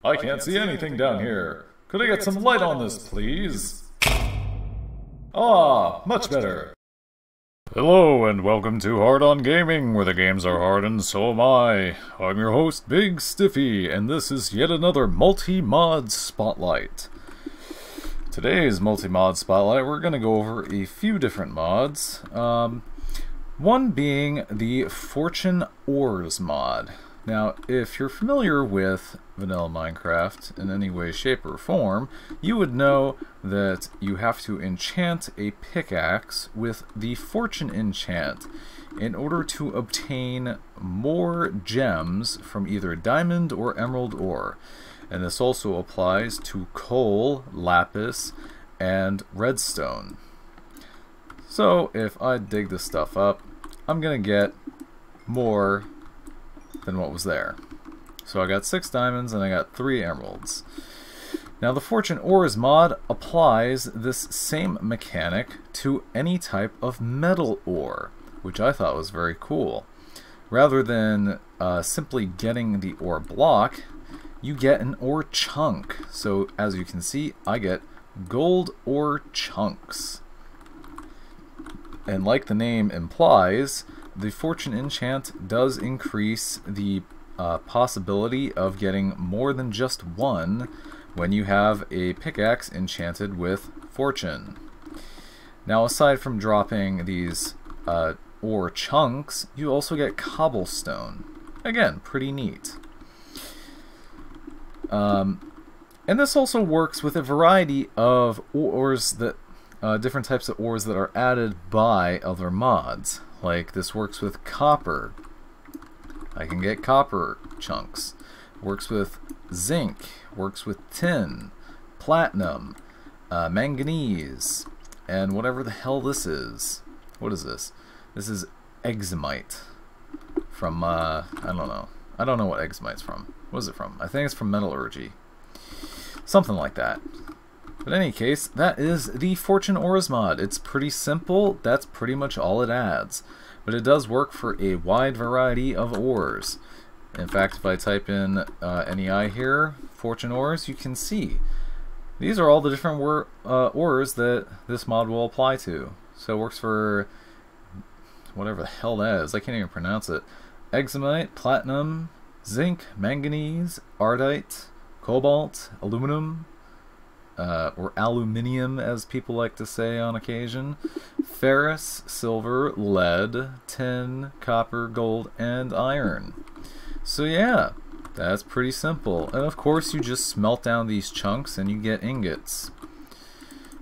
I can't see anything down here. Could I get some light on this, please? Ah, much better. Hello and welcome to Hard On Gaming, where the games are hard and so am I. I'm your host, Big Stiffy, and this is yet another multi-mod spotlight. Today's multi-mod spotlight, we're going to go over a few different mods. One being the Fortune Ores mod. Now, if you're familiar with vanilla Minecraft in any way, shape, or form, you would know that you have to enchant a pickaxe with the Fortune enchant in order to obtain more gems from either diamond or emerald ore. And this also applies to coal, lapis, and redstone. So, if I dig this stuff up, I'm gonna get more than what was there. So I got 6 diamonds and I got 3 emeralds. Now the Fortune Ores mod applies this same mechanic to any type of metal ore, which I thought was very cool. Rather than simply getting the ore block, you get an ore chunk. So as you can see, I get gold ore chunks. And like the name implies, the Fortune enchant does increase the possibility of getting more than just one when you have a pickaxe enchanted with Fortune. Now, aside from dropping these ore chunks, you also get cobblestone. Again, pretty neat. And this also works with a variety of ores that different types of ores that are added by other mods. Like this works with copper. I can get copper chunks. Works with zinc. Works with tin, platinum, manganese, and whatever the hell this is. What is this? This is examite from I don't know. I don't know what examite's from. What is it from? I think it's from metallurgy. Something like that. But in any case, that is the Fortune Ores mod. It's pretty simple. That's pretty much all it adds. But it does work for a wide variety of ores. In fact, if I type in NEI here, Fortune Ores, you can see these are all the different ores that this mod will apply to. So it works for whatever the hell that is. I can't even pronounce it. Examite, platinum, zinc, manganese, ardite, cobalt, aluminum, or aluminium as people like to say on occasion, ferrous, silver, lead, tin, copper, gold, and iron. So yeah, that's pretty simple. And of course you just smelt down these chunks and you get ingots.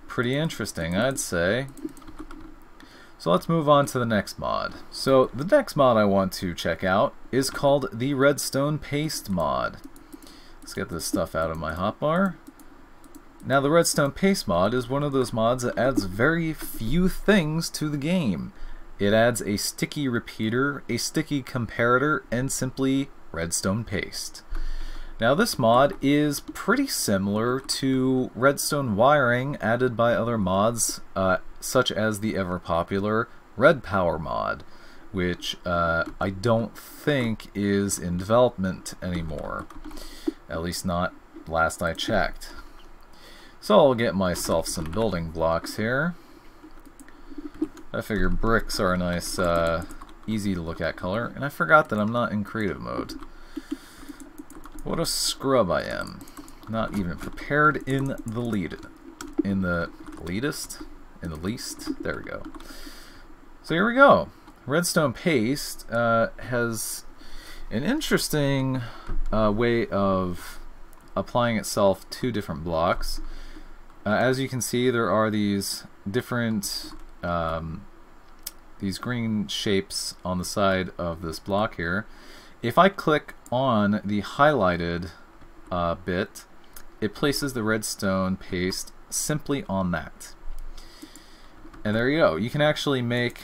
Pretty interesting, I'd say. So let's move on to the next mod. So the next mod I want to check out is called the Redstone Paste mod. Let's get this stuff out of my hotbar. Now the Redstone Paste mod is one of those mods that adds very few things to the game. It adds a sticky repeater, a sticky comparator, and simply redstone paste. Now this mod is pretty similar to redstone wiring added by other mods, such as the ever popular Red Power mod, which I don't think is in development anymore. At least not last I checked. So I'll get myself some building blocks here. I figure bricks are a nice, easy to look at color, and I forgot that I'm not in creative mode. What a scrub I am. Not even prepared in the lead. In the least? There we go. So here we go. Redstone Paste has an interesting way of applying itself to different blocks. As you can see, there are these different these green shapes on the side of this block here. If I click on the highlighted bit, it places the redstone paste simply on that. And there you go. You can actually make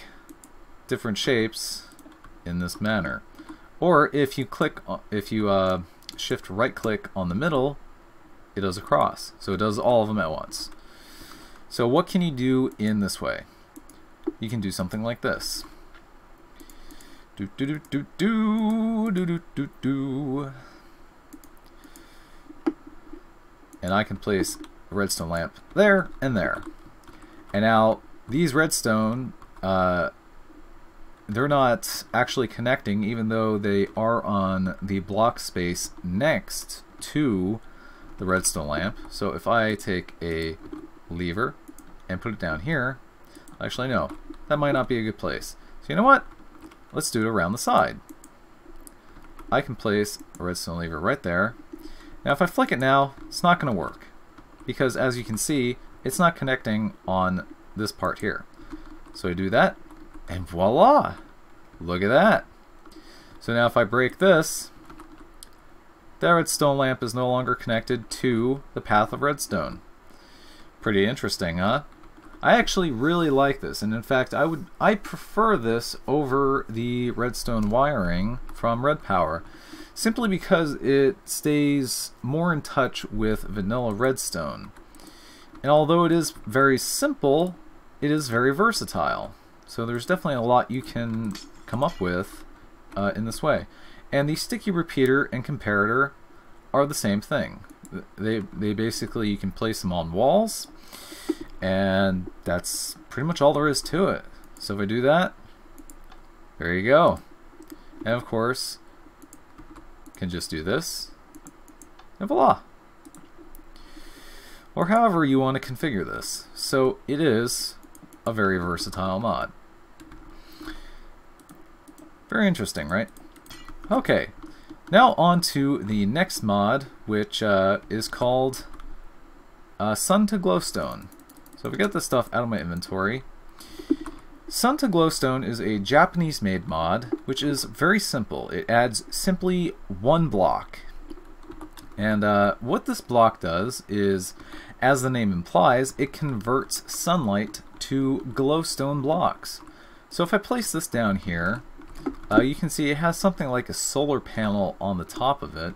different shapes in this manner. Or if you click, shift right click on the middle, it does a cross. So it does all of them at once. So what can you do in this way? You can do something like this. Do do do do do do do do do. and I can place a redstone lamp there and there. And now these redstone, they're not actually connecting, even though they are on the block space next to the redstone lamp. So if I take a lever and put it down here, actually no, that might not be a good place. So you know what? Let's do it around the side. I can place a redstone lever right there. Now if I flick it now, it's not going to work, because as you can see, it's not connecting on this part here. So I do that, and voila! Look at that! So now if I break this, the redstone lamp is no longer connected to the path of redstone. Pretty interesting, huh? I actually really like this, and in fact I prefer this over the redstone wiring from Red Power, simply because it stays more in touch with vanilla redstone. And although it is very simple, it is very versatile. So there's definitely a lot you can come up with in this way. And the sticky repeater and comparator are the same thing. They basically, you can place them on walls, and that's pretty much all there is to it. So if I do that, there you go. And of course, can just do this, and voila. Or however you want to configure this. So it is a very versatile mod. Very interesting, right? Okay, now on to the next mod, which is called Sun-to-Glowstone. So if I get this stuff out of my inventory, Sun-to-Glowstone is a Japanese-made mod, which is very simple. It adds simply one block. And what this block does is, as the name implies, it converts sunlight to glowstone blocks. So if I place this down here, you can see it has something like a solar panel on the top of it,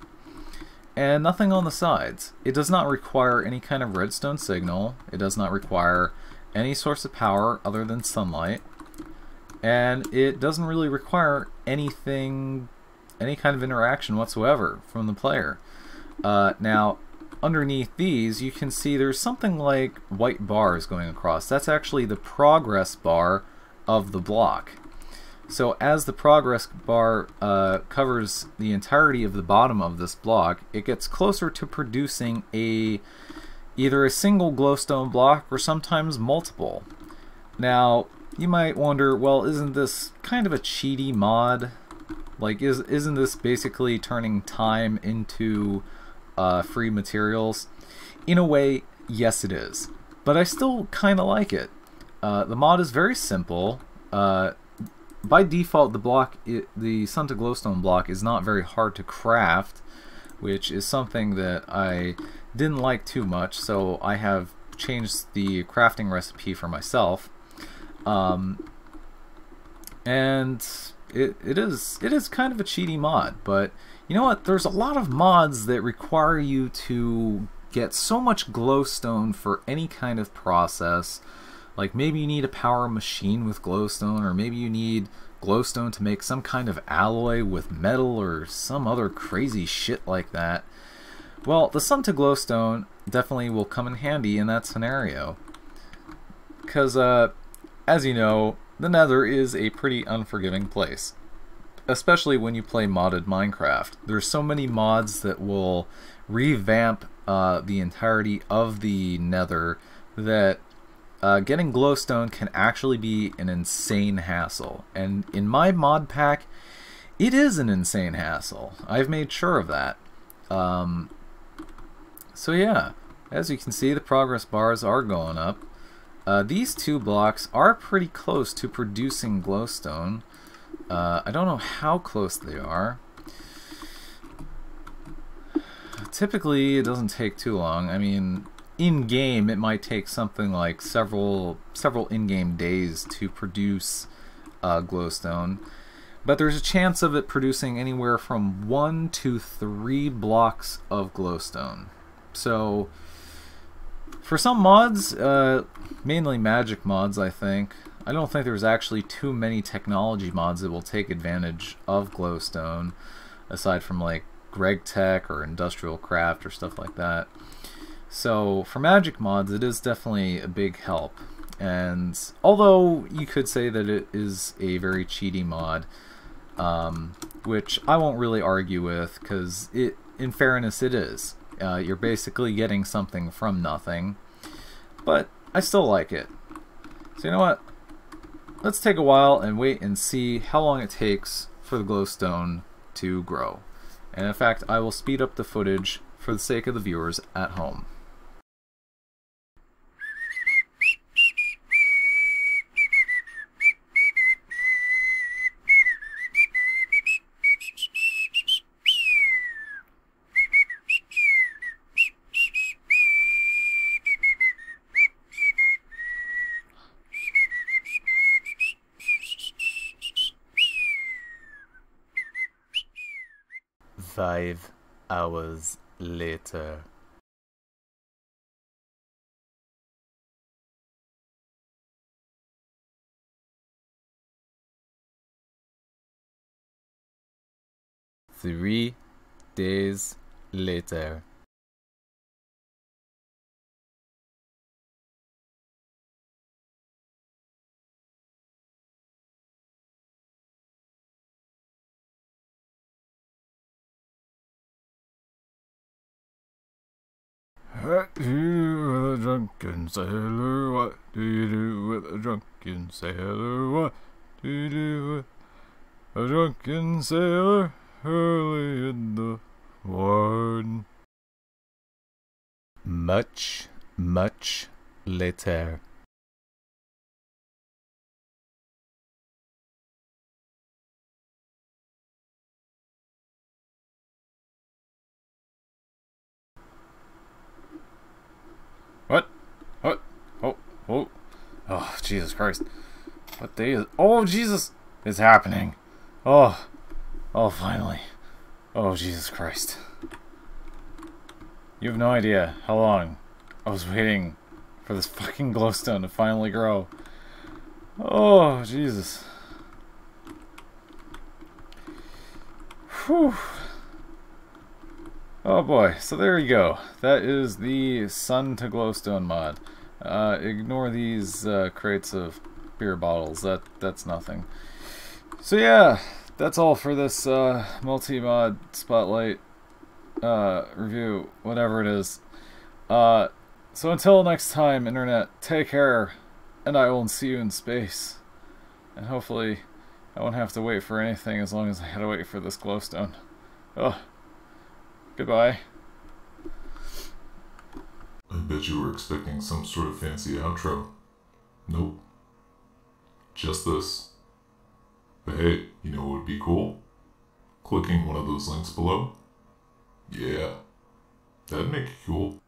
and nothing on the sides. It does not require any kind of redstone signal. It does not require any source of power other than sunlight, and it doesn't really require anything, any kind of interaction whatsoever from the player. Now, underneath these, you can see there's something like white bars going across. That's actually the progress bar of the block. So as the progress bar covers the entirety of the bottom of this block, it gets closer to producing either a single glowstone block or sometimes multiple. Now, you might wonder, well, isn't this kind of a cheaty mod? Like, isn't this basically turning time into free materials? In a way, yes it is. But I still kind of like it. The mod is very simple. By default, the Sun-to-Glowstone block is not very hard to craft, which is something that I didn't like too much, so I have changed the crafting recipe for myself. And it is kind of a cheaty mod, but you know what? There's a lot of mods that require you to get so much glowstone for any kind of process. Like maybe you need a power machine with glowstone, or maybe you need glowstone to make some kind of alloy with metal or some other crazy shit like that. Well, the Sun-to-Glowstone definitely will come in handy in that scenario. Because, as you know, the Nether is a pretty unforgiving place. Especially when you play modded Minecraft. There's so many mods that will revamp the entirety of the Nether that getting glowstone can actually be an insane hassle. And in my mod pack, it is an insane hassle. I've made sure of that. So yeah, as you can see, the progress bars are going up. These two blocks are pretty close to producing glowstone. I don't know how close they are. Typically, it doesn't take too long. I mean, in-game, it might take something like several in-game days to produce glowstone. But there's a chance of it producing anywhere from 1 to 3 blocks of glowstone. So, for some mods, mainly magic mods, I think, I don't think there's actually too many technology mods that will take advantage of glowstone, aside from like Greg Tech or Industrial Craft or stuff like that. So for magic mods, it is definitely a big help. And although you could say that it is a very cheaty mod, which I won't really argue with, because in fairness it is. You're basically getting something from nothing, but I still like it. So you know what? Let's take a while and wait and see how long it takes for the glowstone to grow. And in fact, I will speed up the footage for the sake of the viewers at home. Five hours later. Three days later. What do you do with a drunken sailor? What do you do with a drunken sailor? What do you do with a drunken sailor early in the morning? Much, much later. What? What? Oh, oh. Oh, Jesus Christ. What day is... Oh, Jesus! It's happening. Oh. Oh, finally. Oh, Jesus Christ. You have no idea how long I was waiting for this fucking glowstone to finally grow. Oh, Jesus. Whew. Oh boy, so there you go. That is the Sun-to-Glowstone mod. Ignore these crates of beer bottles. That's nothing. So yeah, that's all for this multi-mod spotlight review, whatever it is. So until next time, Internet, take care, and I will see you in space. And hopefully I won't have to wait for anything as long as I had to wait for this glowstone. Ugh. Goodbye. I bet you were expecting some sort of fancy outro. Nope. Just this. But hey, you know what would be cool? Clicking one of those links below? Yeah. That'd make it cool.